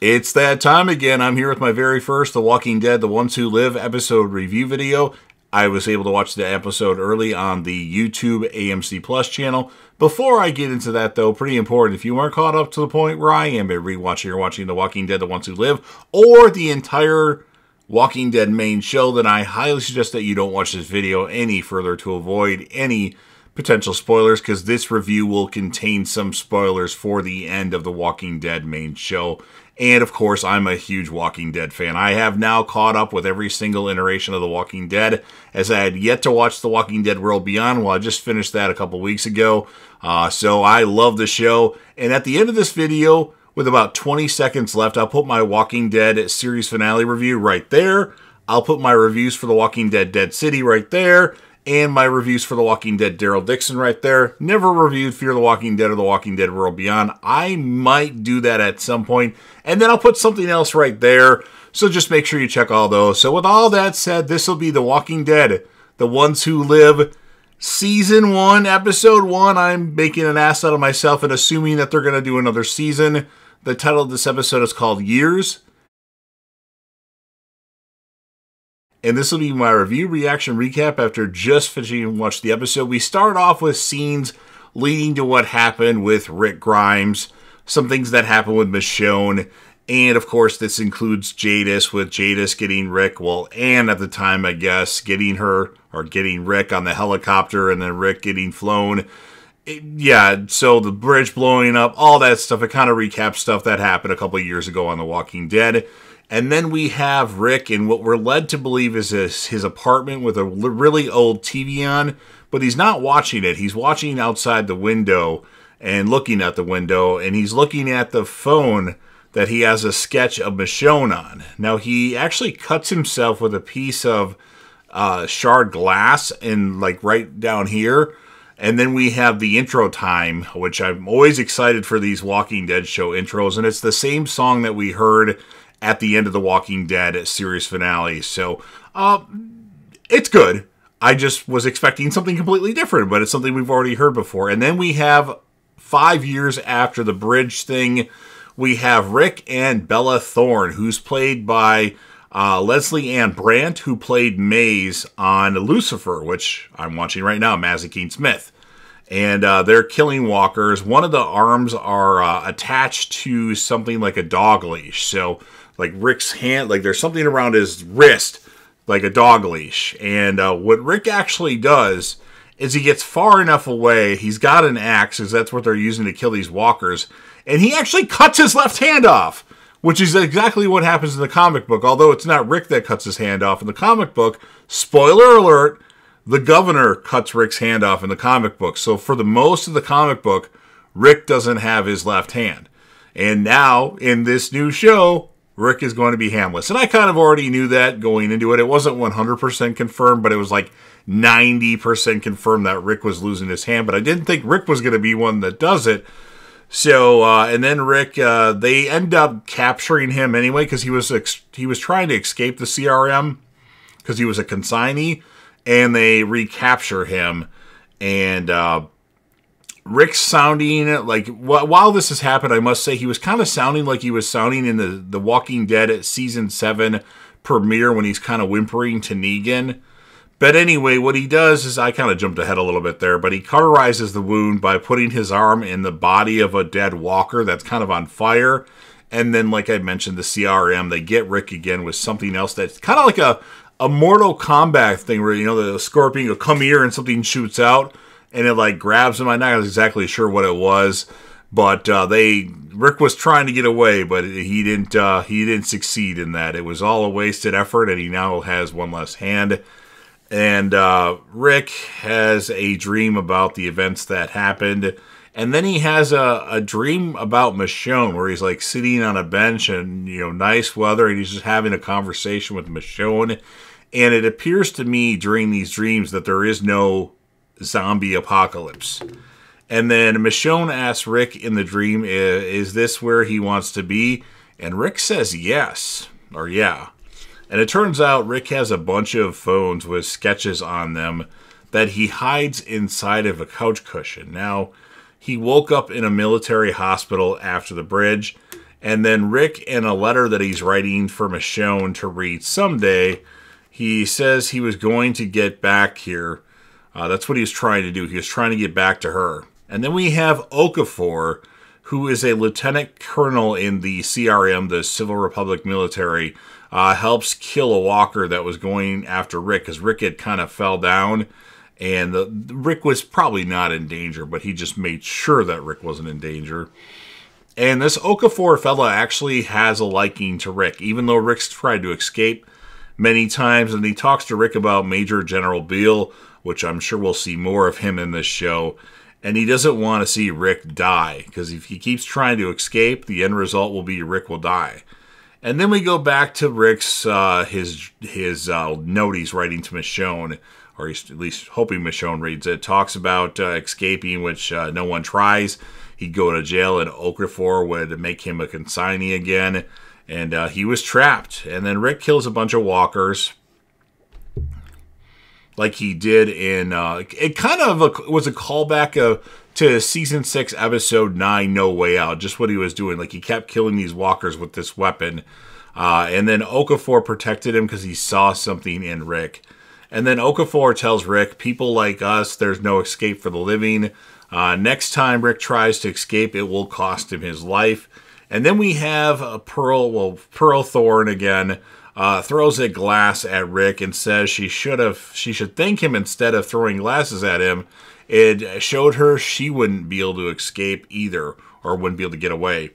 It's that time again. I'm here with my very first The Walking Dead, The Ones Who Live episode review video. I was able to watch the episode early on the YouTube AMC Plus channel. Before I get into that, though, pretty important, if you weren't caught up to the point where I am, rewatching or watching The Walking Dead, The Ones Who Live, or the entire Walking Dead main show, then I highly suggest that you don't watch this video any further to avoid any potential spoilers, because this review will contain some spoilers for the end of The Walking Dead main show. And, of course, I'm a huge Walking Dead fan. I have now caught up with every single iteration of The Walking Dead, as I had yet to watch The Walking Dead World Beyond. Well, I just finished that a couple weeks ago. So I love the show. And at the end of this video, with about 20 seconds left, I'll put my Walking Dead series finale review right there. I'll put my reviews for The Walking Dead Dead City right there. And my reviews for The Walking Dead Daryl Dixon right there. Never reviewed Fear the Walking Dead or The Walking Dead World Beyond. I might do that at some point. And then I'll put something else right there. So just make sure you check all those. So with all that said, this will be The Walking Dead, The Ones Who Live, Season 1, Episode 1. I'm making an ass out of myself and assuming that they're going to do another season. The title of this episode is called Years. And this will be my review, reaction, recap after just finishing and watching the episode. We start off with scenes leading to what happened with Rick Grimes, some things that happened with Michonne, and of course this includes Jadis, with Jadis getting Rick, well, Anne at the time, I guess, getting her, or getting Rick on the helicopter, and then Rick getting flown. Yeah, so the bridge blowing up, all that stuff. It kind of recaps stuff that happened a couple of years ago on The Walking Dead. And then we have Rick in what we're led to believe is his apartment with a really old TV on, but he's not watching it. He's watching outside the window and looking at the window, and he's looking at the phone that he has a sketch of Michonne on. Now, he actually cuts himself with a piece of shard glass and like right down here. And then we have the intro time, which I'm always excited for these Walking Dead show intros, and it's the same song that we heard at the end of The Walking Dead series finale. So, it's good. I just was expecting something completely different, but it's something we've already heard before. And then we have 5 years after the bridge thing, we have Rick and Bella Thorne, who's played by Leslie Ann Brandt, who played Maze on Lucifer, which I'm watching right now, Mazikeen Smith. And they're killing walkers. One of the arms are attached to something like a dog leash. So, like Rick's hand, like there's something around his wrist, like a dog leash. And what Rick actually does is he gets far enough away. He's got an axe, because that's what they're using to kill these walkers. And he actually cuts his left hand off, which is exactly what happens in the comic book. Although it's not Rick that cuts his hand off in the comic book. Spoiler alert, the governor cuts Rick's hand off in the comic book. So for the most of the comic book, Rick doesn't have his left hand. And now, in this new show, Rick is going to be handless. And I kind of already knew that going into it. It wasn't 100% confirmed, but it was like 90% confirmed that Rick was losing his hand. But I didn't think Rick was going to be one that does it. So, and then Rick, they end up capturing him anyway, because he was trying to escape the CRM, because he was a consignee, and they recapture him. And Rick's sounding like, while this has happened, I must say, he was kind of sounding like he was sounding in the Walking Dead Season 7 premiere, when he's kind of whimpering to Negan. But anyway, what he does is, I kind of jumped ahead a little bit there, but he cauterizes the wound by putting his arm in the body of a dead walker that's kind of on fire. And then, like I mentioned, the CRM, they get Rick again with something else that's kind of like a Mortal Kombat thing, where, you know, the scorpion will come here and something shoots out, and it like grabs him. I'm not exactly sure what it was, but Rick was trying to get away, but he didn't succeed in that. It was all a wasted effort, and he now has one less hand. And Rick has a dream about the events that happened. And then he has a dream about Michonne, where he's like sitting on a bench and, you know, nice weather, and he's just having a conversation with Michonne. And it appears to me during these dreams that there is no zombie apocalypse. And then Michonne asks Rick in the dream, is this where he wants to be? And Rick says yes, or yeah. And it turns out Rick has a bunch of phones with sketches on them that he hides inside of a couch cushion. Now, he woke up in a military hospital after the bridge, And then Rick, in a letter that he's writing for Michonne to read someday, he says he was going to get back here. That's what he was trying to do. He was trying to get back to her. And then we have Okafor, who is a lieutenant colonel in the CRM, the Civil Republic military, helps kill a walker that was going after Rick, because Rick had kind of fell down, and Rick was probably not in danger, but he just made sure that Rick wasn't in danger. And this Okafor fella actually has a liking to Rick, even though Rick's tried to escape many times, and he talks to Rick about Major General Beale, which I'm sure we'll see more of him in this show. And he doesn't want to see Rick die, because if he keeps trying to escape, the end result will be Rick will die. And then we go back to Rick's his note he's writing to Michonne, or he's at least hoping Michonne reads it. Talks about escaping, which no one tries. He'd go to jail, and Okafor would make him a consignee again, and he was trapped. And then Rick kills a bunch of walkers, like he did in, it kind of was a callback to Season 6, Episode 9, No Way Out, just what he was doing. Like, he kept killing these walkers with this weapon. And then Okafor protected him because he saw something in Rick. And then Okafor tells Rick, people like us, there's no escape for the living. Next time Rick tries to escape, it will cost him his life. And then we have Pearl Thorne again, throws a glass at Rick and says she should thank him instead of throwing glasses at him. It showed her she wouldn't be able to escape either, or wouldn't be able to get away.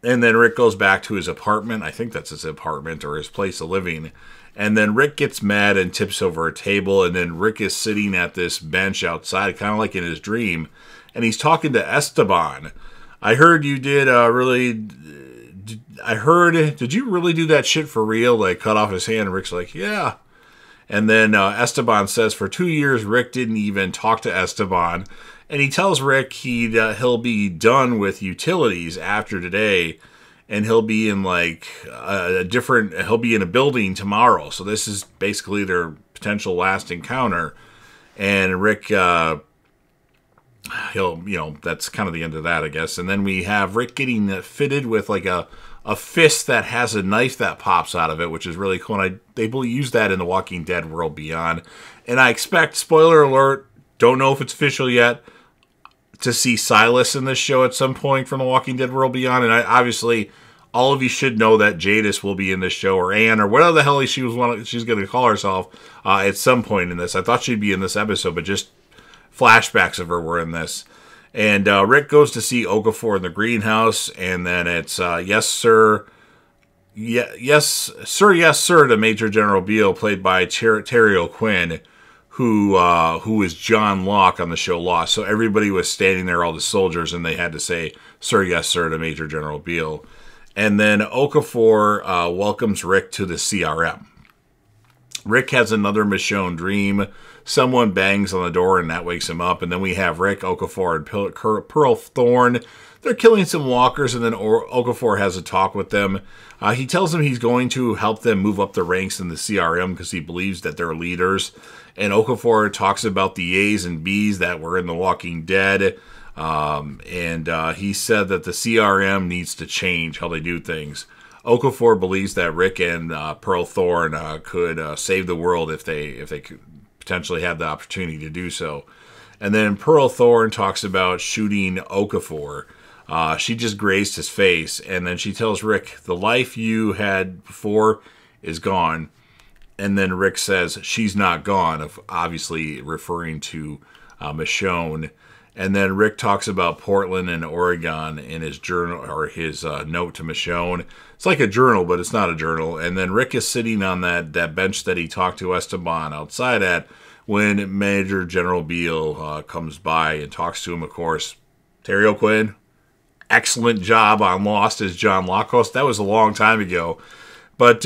And then Rick goes back to his apartment. I think that's his apartment or his place of living. And then Rick gets mad and tips over a table. And then Rick is sitting at this bench outside, kind of like in his dream. And he's talking to Esteban. I heard you did did you really do that shit for real? Like, cut off his hand. And Rick's like, yeah. And then Esteban says for 2 years, Rick didn't even talk to Esteban. And he tells Rick he'll be done with utilities after today. And he'll be in like he'll be in a building tomorrow. So this is basically their potential last encounter. And Rick, that's kind of the end of that, I guess. And then we have Rick getting fitted with like a fist that has a knife that pops out of it, which is really cool. And they will use that in the Walking Dead World Beyond. And I expect, spoiler alert, don't know if it's official yet, to see Silas in this show at some point from the Walking Dead World Beyond. And obviously, all of you should know that Jadis will be in this show, or Anne, or whatever the hell she's going to call herself at some point in this. I thought she'd be in this episode, but just flashbacks of her were in this. And Rick goes to see Okafor in the greenhouse, and then it's yes, sir. Yes, sir, to Major General Beale, played by Terry O'Quinn, who is John Locke on the show Lost. So everybody was standing there, all the soldiers, and they had to say, sir, yes, sir, to Major General Beale. And then Okafor welcomes Rick to the CRM. Rick has another Michonne dream. Someone bangs on the door, and that wakes him up. And then we have Rick, Okafor, and Pearl Thorne. They're killing some walkers, and then Okafor has a talk with them. He tells them he's going to help them move up the ranks in the CRM because he believes that they're leaders. And Okafor talks about the A's and B's that were in The Walking Dead. And he said that the CRM needs to change how they do things. Okafor believes that Rick and Pearl Thorne could save the world if they could potentially have the opportunity to do so. And then Pearl Thorne talks about shooting Okafor. She just grazed his face, and then she tells Rick, the life you had before is gone. And then Rick says, she's not gone, obviously referring to Michonne. And then Rick talks about Portland and Oregon in his journal, or his note to Michonne. It's like a journal, but it's not a journal. And then Rick is sitting on that bench that he talked to Esteban outside at when Major General Beale comes by and talks to him, of course. Terry O'Quinn, excellent job on Lost as John Locke. That was a long time ago. But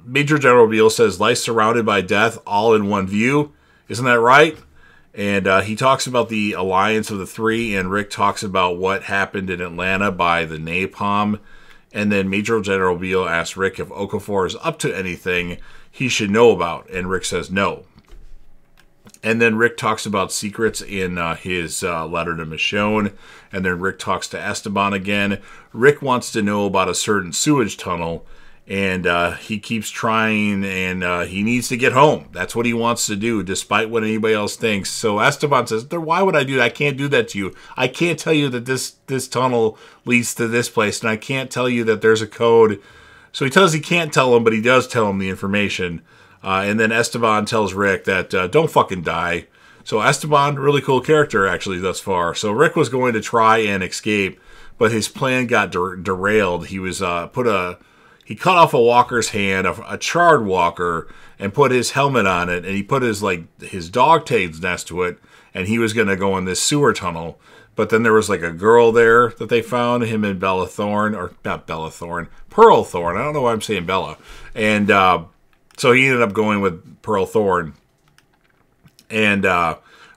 Major General Beale says, life surrounded by death, all in one view. Isn't that right? And he talks about the alliance of the three, and Rick talks about what happened in Atlanta by the napalm. And then Major General Beale asks Rick if Okafor is up to anything he should know about, and Rick says no. And then Rick talks about secrets in his letter to Michonne. And then Rick talks to Esteban again. Rick wants to know about a certain sewage tunnel. And he keeps trying, and he needs to get home. That's what he wants to do, despite what anybody else thinks. So Esteban says, why would I do that? I can't do that to you. I can't tell you that this tunnel leads to this place, and I can't tell you that there's a code. So he tells he can't tell him, but he does tell him the information. And then Esteban tells Rick that don't fucking die. So Esteban, really cool character actually thus far. So Rick was going to try and escape, but his plan got derailed. He was he cut off a walker's hand, a charred walker, and put his helmet on it, and he put his dog tags next to it, and he was going to go in this sewer tunnel. But then there was like a girl there that they found, him and Bella Thorne, or not Bella Thorne, Pearl Thorne. I don't know why I'm saying Bella. And so he ended up going with Pearl Thorne. And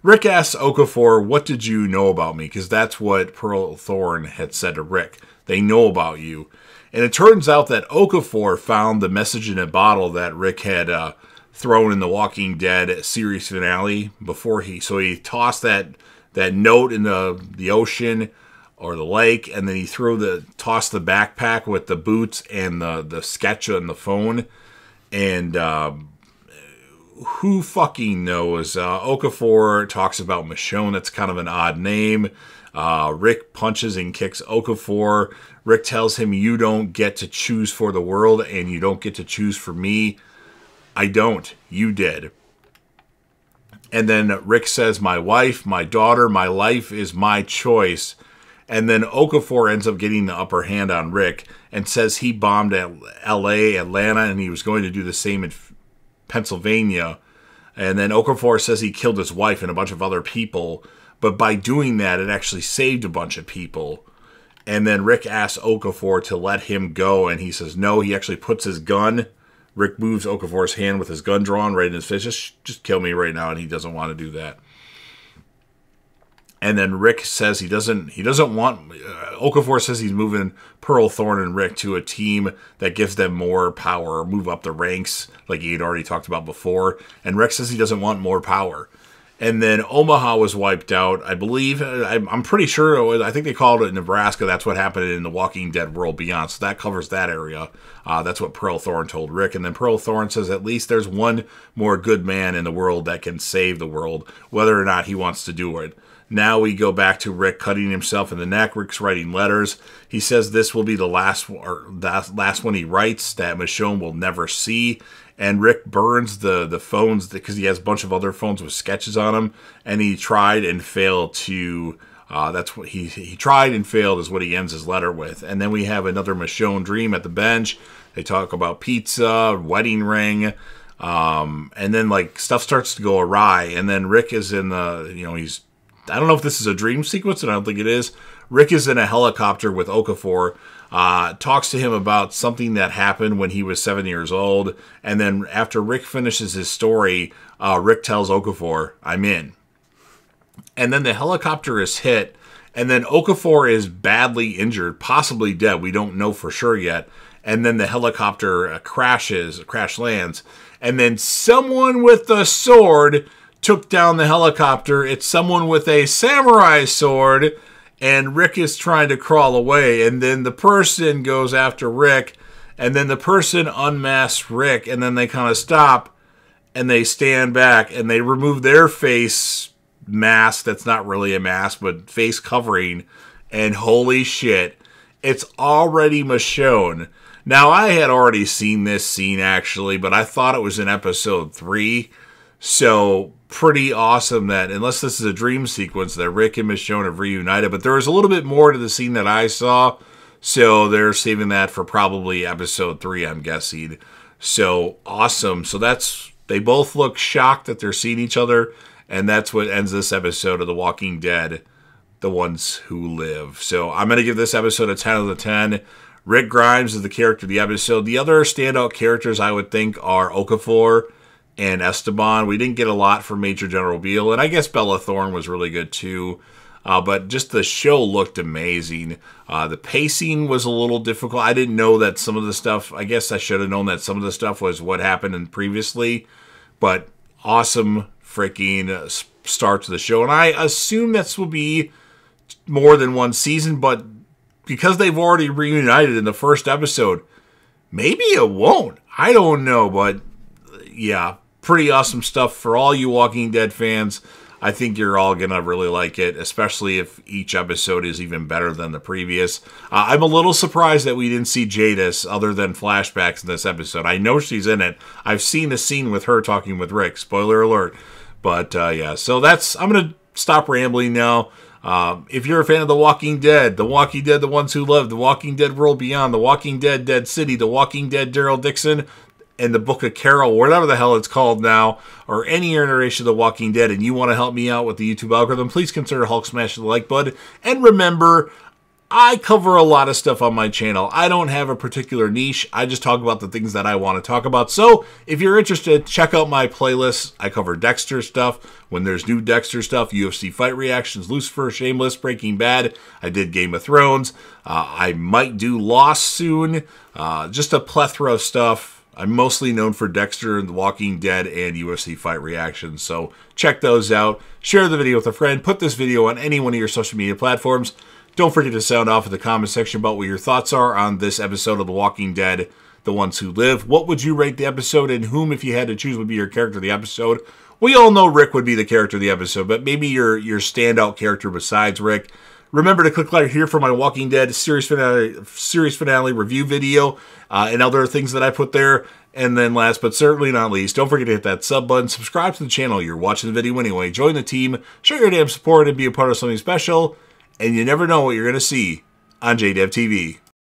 Rick asks Okafor, what did you know about me? Because that's what Pearl Thorne had said to Rick. They know about you. And it turns out that Okafor found the message in a bottle that Rick had thrown in the Walking Dead series finale before so he tossed that note in the ocean or the lake, and then he tossed the backpack with the boots and the sketch on the phone. And who fucking knows? Okafor talks about Michonne. That's kind of an odd name. Rick punches and kicks Okafor. Rick tells him, you don't get to choose for the world, and you don't get to choose for me. I don't. You did. And then Rick says, my wife, my daughter, my life is my choice. And then Okafor ends up getting the upper hand on Rick and says he bombed at L.A., Atlanta, and he was going to do the same in Pennsylvania. And then Okafor says he killed his wife and a bunch of other people. But by doing that, it actually saved a bunch of people. And then Rick asks Okafor to let him go, and he says no. He actually puts his gun. Rick moves Okafor's hand with his gun drawn right in his face. Just kill me right now, and he doesn't want to do that. And then Rick says he doesn't want... Okafor says he's moving Pearl Thorne and Rick to a team that gives them more power, move up the ranks, like he had already talked about before. And Rick says he doesn't want more power. And then Omaha was wiped out, I believe. I'm pretty sure, I think they called it Nebraska. That's what happened in the Walking Dead World Beyond. So that covers that area. That's what Pearl Thorne told Rick. And then Pearl Thorne says at least there's one more good man in the world that can save the world, whether or not he wants to do it. Now we go back to Rick cutting himself in the neck. Rick's writing letters. He says this will be the last one he writes that Michonne will never see. And Rick burns the phones because he has a bunch of other phones with sketches on them. And he tried and failed to... that's what he tried and failed is what he ends his letter with. And then we have another Michonne dream at the bench. They talk about pizza, wedding ring. And then like stuff starts to go awry. And then Rick is in the... he's... I don't know if this is a dream sequence, and I don't think it is. Rick is in a helicopter with Okafor, talks to him about something that happened when he was 7 years old, and then after Rick finishes his story, Rick tells Okafor, I'm in. And then the helicopter is hit, and then Okafor is badly injured, possibly dead. We don't know for sure yet. And then the helicopter crash lands, and then someone with a sword took down the helicopter. It's someone with a samurai sword, and Rick is trying to crawl away, and then the person goes after Rick, and then the person unmasks Rick, and then they kind of stop, and they stand back, and they remove their face mask, that's not really a mask, but face covering, and holy shit, it's already Michonne. Now, I had already seen this scene, actually, but I thought it was in episode 3, so pretty awesome that, unless this is a dream sequence, that Rick and Michonne have reunited. But there was a little bit more to the scene that I saw, so they're saving that for probably episode 3, I'm guessing. So awesome. So they both look shocked that they're seeing each other, and that's what ends this episode of The Walking Dead, The Ones Who Live. So I'm going to give this episode a 10 out of 10. Rick Grimes is the character of the episode. The other standout characters I would think are Okafor and Esteban. We didn't get a lot from Major General Beale, and I guess Bella Thorne was really good too. But just the show looked amazing. The pacing was a little difficult. I didn't know that some of the stuff, I guess I should have known that some of the stuff was what happened previously. But awesome freaking start to the show. And I assume this will be more than one season, but because they've already reunited in the first episode, maybe it won't. I don't know, but yeah, pretty awesome stuff for all you Walking Dead fans. I think you're all going to really like it, especially if each episode is even better than the previous. I'm a little surprised that we didn't see Jadis other than flashbacks in this episode. I know she's in it. I've seen the scene with her talking with Rick. Spoiler alert. But yeah, so I'm going to stop rambling now. If you're a fan of The Walking Dead, The Ones Who Live, The Walking Dead World Beyond, The Walking Dead Dead City, The Walking Dead Daryl Dixon, and the Book of Carol, whatever the hell it's called now, or any iteration of The Walking Dead, and you want to help me out with the YouTube algorithm, please consider Hulk smashing the like button. And remember, I cover a lot of stuff on my channel. I don't have a particular niche. I just talk about the things that I want to talk about. So if you're interested, check out my playlists. I cover Dexter stuff. When there's new Dexter stuff, UFC fight reactions, Lucifer, Shameless, Breaking Bad. I did Game of Thrones. I might do Lost soon. Just a plethora of stuff. I'm mostly known for Dexter and The Walking Dead and UFC fight reactions, so check those out. Share the video with a friend. Put this video on any one of your social media platforms. Don't forget to sound off in the comment section about what your thoughts are on this episode of The Walking Dead, The Ones Who Live. What would you rate the episode, and whom, if you had to choose, would be your character of the episode? We all know Rick would be the character of the episode, but maybe your standout character besides Rick. Remember to click like here for my Walking Dead series finale review video and other things that I put there. And then last but certainly not least, don't forget to hit that sub button. Subscribe to the channel. You're watching the video anyway. Join the team. Show your damn support and be a part of something special. And you never know what you're going to see on JDev TV.